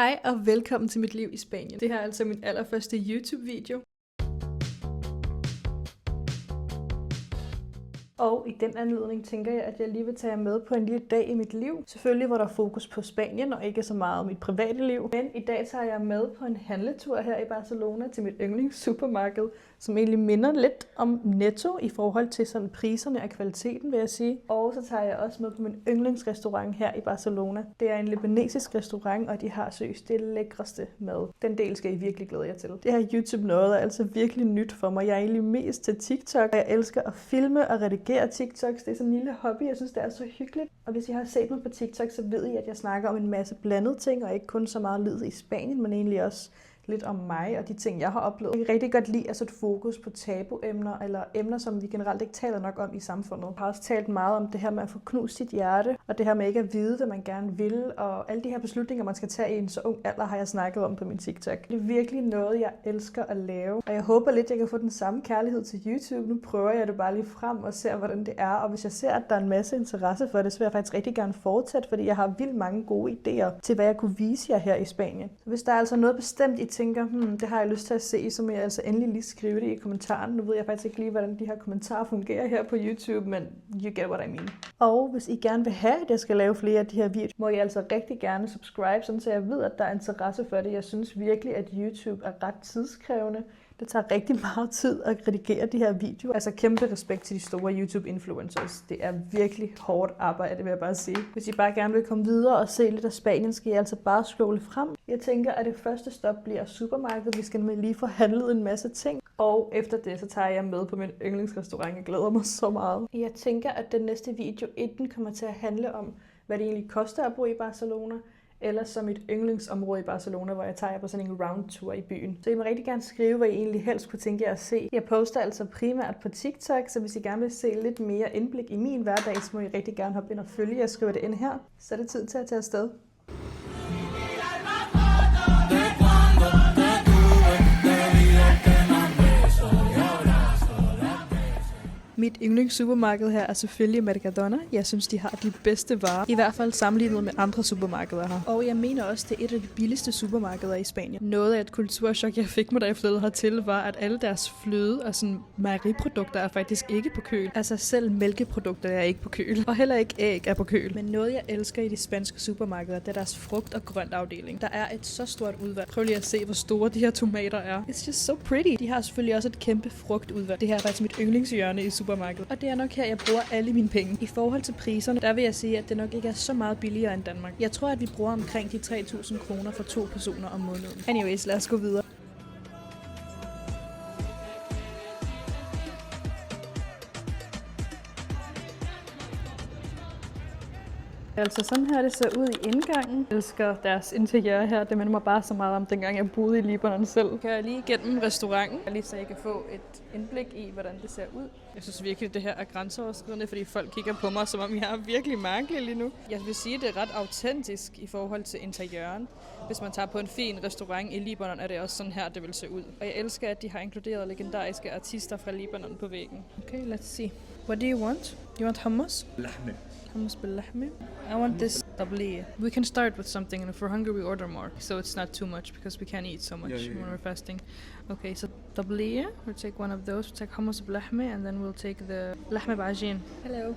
Hej og velkommen til mit liv i Spanien. Det her er altså min allerførste YouTube-video. Og i den anledning tænker jeg, at jeg lige vil tage jer med på en lille dag i mit liv. Selvfølgelig hvor der er fokus på Spanien og ikke så meget om mit private liv. Men i dag tager jeg med på en handletur her i Barcelona til mit yndlingssupermarked, som egentlig minder lidt om Netto i forhold til sådan priserne og kvaliteten, vil jeg sige. Og så tager jeg også med på min yndlingsrestaurant her i Barcelona. Det er en libanesisk restaurant, og de har seriøst det lækreste mad. Den del skal I virkelig glæde jer til. Det her YouTube noget er altså virkelig nyt for mig. Jeg er egentlig mest til TikTok, og jeg elsker at filme og redigere TikToks. Det er sådan en lille hobby. Jeg synes, det er så hyggeligt. Og hvis I har set mig på TikTok, så ved I, at jeg snakker om en masse blandede ting, og ikke kun så meget livet i Spanien, men egentlig også lidt om mig og de ting, jeg har oplevet. Jeg kan rigtig godt lide at sætte fokus på tabuemner, eller emner, som vi generelt ikke taler nok om i samfundet. Jeg har også talt meget om det her med at få knust sit hjerte, og det her med ikke at vide, hvad man gerne vil, og alle de her beslutninger, man skal tage i en så ung alder, har jeg snakket om på min TikTok. Det er virkelig noget, jeg elsker at lave, og jeg håber lidt, jeg kan få den samme kærlighed til YouTube. Nu prøver jeg det bare lige frem og ser, hvordan det er, og hvis jeg ser, at der er en masse interesse for det, så vil jeg faktisk rigtig gerne fortsætte, fordi jeg har vildt mange gode idéer til, hvad jeg kunne vise jer her i Spanien. Så hvis der er altså noget bestemt, I tænker, det har jeg lyst til at se, så må jeg altså endelig lige skrive det i kommentaren. Nu ved jeg faktisk ikke lige, hvordan de her kommentarer fungerer her på YouTube, men you get what I mean. Og hvis I gerne vil have, at jeg skal lave flere af de her videoer, må I altså rigtig gerne subscribe, sådan så jeg ved, at der er interesse for det. Jeg synes virkelig, at YouTube er ret tidskrævende. Det tager rigtig meget tid at redigere de her videoer. Altså kæmpe respekt til de store YouTube-influencers. Det er virkelig hårdt arbejde, vil jeg bare sige. Hvis I bare gerne vil komme videre og se lidt af Spanien, skal I altså bare scrolle frem. Jeg tænker, at det første stop bliver supermarkedet. Vi skal lige få handlet en masse ting. Og efter det, så tager jeg med på min yndlingsrestaurant. Jeg glæder mig så meget. Jeg tænker, at den næste video enten kommer til at handle om, hvad det egentlig koster at bo i Barcelona, eller som et yndlingsområde i Barcelona, hvor jeg tager på sådan en roundtour i byen. Så I må rigtig gerne skrive, hvad I egentlig helst kunne tænke jer at se. Jeg poster altså primært på TikTok, så hvis I gerne vil se lidt mere indblik i min hverdag, så må I rigtig gerne hoppe ind og følge. Jeg skriver det ind her. Så er det tid til at tage afsted. Mit yndlingssupermarked her er selvfølgelig Mercadona. Jeg synes, de har de bedste varer. I hvert fald sammenlignet med andre supermarkeder her. Og jeg mener også, det er et af de billigste supermarkeder i Spanien. Noget af et kulturschok, jeg fik mig, da jeg flyttede hertil, var, at alle deres fløde og sådan mejeriprodukter er faktisk ikke på køl. Altså selv mælkeprodukter er ikke på køl. Og heller ikke æg er på køl. Men noget, jeg elsker i de spanske supermarkeder, det er deres frugt- og grønt afdeling. Der er et så stort udvalg. Prøv lige at se, hvor store de her tomater er. It's just so pretty. De har selvfølgelig også et kæmpe frugtudvalg. Det her er faktisk mit yndlingshjørne i supermarkedet. Og det er nok her, jeg bruger alle mine penge. I forhold til priserne, der vil jeg sige, at det nok ikke er så meget billigere end Danmark. Jeg tror, at vi bruger omkring de 3.000 kroner for 2 personer om måneden. Anyways, lad os gå videre. Altså sådan her det ser ud i indgangen. Jeg elsker deres interiør her. Det minder mig bare så meget om dengang jeg boede i Libanon selv. Kan jeg lige igennem restauranten, lige så jeg kan få et indblik i, hvordan det ser ud. Jeg synes virkelig, det her er grænseoverskridende, fordi folk kigger på mig, som om jeg er virkelig mærkelig lige nu. Jeg vil sige, at det er ret autentisk i forhold til interiøren. Hvis man tager på en fin restaurant i Libanon, er det også sådan her, det vil se ud. Og jeg elsker, at de har inkluderet legendariske artister fra Libanon på væggen. Okay, let's see. What do you want? You want hummus? Lahme. Hummus باللحمة. I want this tabliya. We can start with something, and if we're hungry, we order more, so it's not too much because we can't eat so much when we're fasting. Okay, so tabliya. We'll take one of those. We'll take hummus باللحمة, and then we'll take the لحمة بعجين. Hello.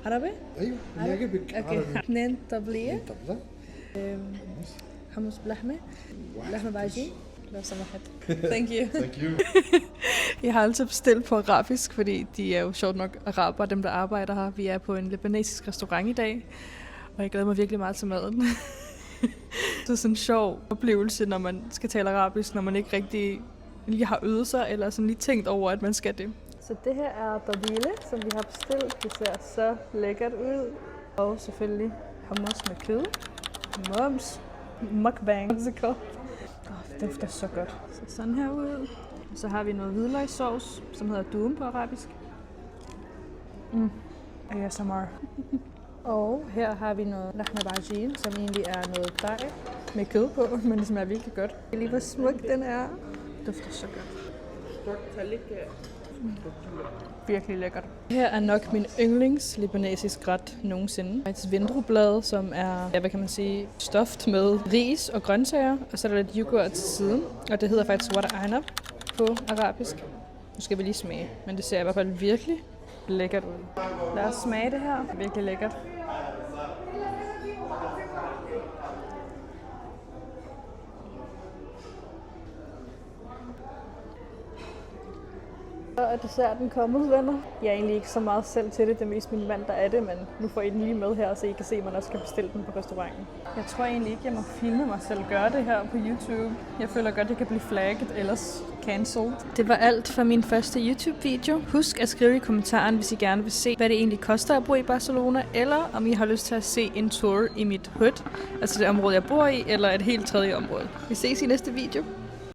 عربي؟ ايوه اللي يعجبك. Okay. 2 tabliya. hummus باللحمة. لحمة بعجين. لو سمحت. Thank you. Thank you. Jeg har altid bestilt på arabisk, fordi de er jo sjovt nok araber, dem der arbejder her. Vi er på en libanesisk restaurant i dag, og jeg glæder mig virkelig meget til maden. Det er sådan en sjov oplevelse, når man skal tale arabisk, når man ikke rigtig lige har øvet sig, eller sådan lige tænkt over, at man skal det. Så det her er tabile, som vi har bestilt. Det ser så lækkert ud. Og selvfølgelig hummus med kød. Mums. Mukbang. Det dufter så godt. Så sådan her ud. Og så har vi noget hvidløgssauce, som hedder doum på arabisk. ASMR. Og her har vi noget lahme bajin, som egentlig er noget dej med kød på, men det smager virkelig godt. Det er lige hvor smuk den er. Det dufter så godt. Virkelig lækkert. Her er nok min yndlings libanesisk ret nogensinde. Et vindrueblad, som er, ja, hvad kan man sige, stoft med ris og grøntsager, og så er der lidt yoghurt til siden. Og det hedder faktisk wada aina på arabisk. Nu skal vi lige smage, men det ser i hvert fald virkelig lækkert ud. Lad os smage det her. Det er virkelig lækkert. Så er desserten kommet, venner. Jeg er egentlig ikke så meget selv til det. Det er mest min mand, der er det, men nu får I den lige med her, så I kan se, at man også kan bestille den på restauranten. Jeg tror egentlig ikke, jeg må filme mig selv gøre det her på YouTube. Jeg føler godt, at jeg kan blive flagget, ellers cancelled. Det var alt for min første YouTube-video. Husk at skrive i kommentaren, hvis I gerne vil se, hvad det egentlig koster at bo i Barcelona, eller om I har lyst til at se en tour i mit hood, altså det område, jeg bor i, eller et helt tredje område. Vi ses i næste video.